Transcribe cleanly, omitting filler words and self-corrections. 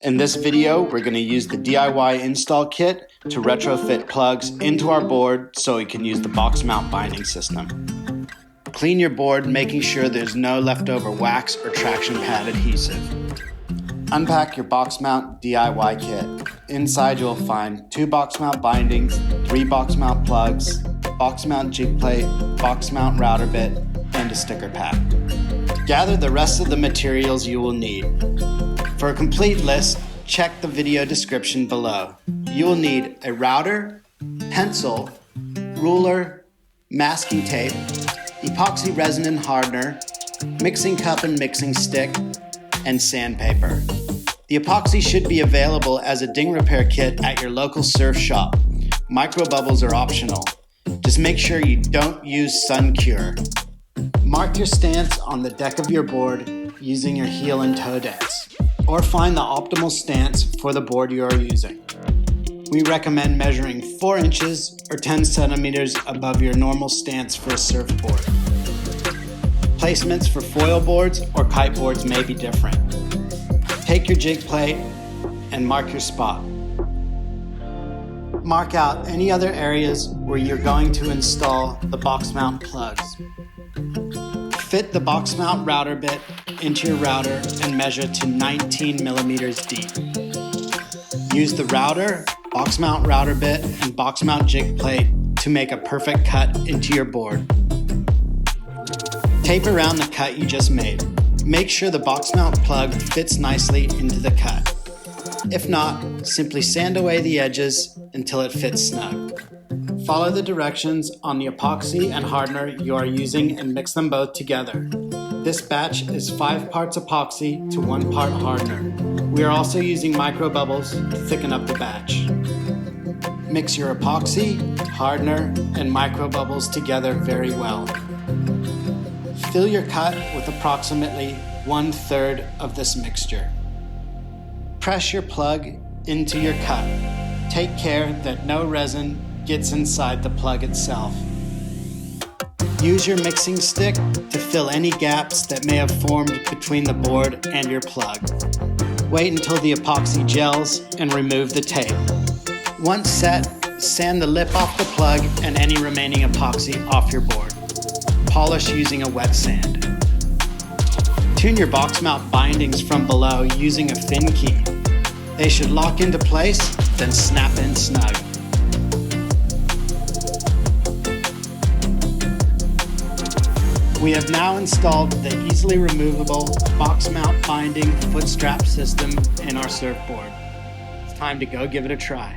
In this video, we're going to use the DIY install kit to retrofit plugs into our board so we can use the Boxmount Binding System. Clean your board, making sure there's no leftover wax or traction pad adhesive. Unpack your Boxmount DIY kit. Inside you'll find 2 Boxmount bindings, 3 Boxmount plugs, Boxmount jig plate, Boxmount router bit, and a sticker pack. Gather the rest of the materials you will need. For a complete list, check the video description below. You will need a router, pencil, ruler, masking tape, epoxy resin and Hardner, mixing cup and mixing stick, and sandpaper. The epoxy should be available as a ding repair kit at your local surf shop. Microbubbles are optional. Just make sure you don't use sun cure. Mark your stance on the deck of your board using your heel and toe dents, or find the optimal stance for the board you are using. We recommend measuring 4 inches or 10 centimeters above your normal stance for a surfboard. Placements for foil boards or kite boards may be different. Take your jig plate and mark your spot. Mark out any other areas where you're going to install the Boxmount plugs. Fit the Boxmount router bit into your router and measure to 19 millimeters deep. Use the router, Boxmount router bit, and Boxmount jig plate to make a perfect cut into your board. Tape around the cut you just made. Make sure the Boxmount plug fits nicely into the cut. If not, simply sand away the edges until it fits snug. Follow the directions on the epoxy and Hardner you are using and mix them both together. This batch is 5 parts epoxy to 1 part Hardner. We are also using Microbubbles to thicken up the batch. Mix your epoxy, Hardner, and Microbubbles together very well. Fill your cut with approximately 1/3 of this mixture. Press your plug into your cut. Take care that no resin gets inside the plug itself. Use your mixing stick to fill any gaps that may have formed between the board and your plug. Wait until the epoxy gels and remove the tape. Once set, sand the lip off the plug and any remaining epoxy off your board. Polish using a wet sand. Tune your Boxmount bindings from below using a fin key. They should lock into place, then snap in snug. We have now installed the easily removable Boxmount binding foot strap system in our surfboard. It's time to go give it a try.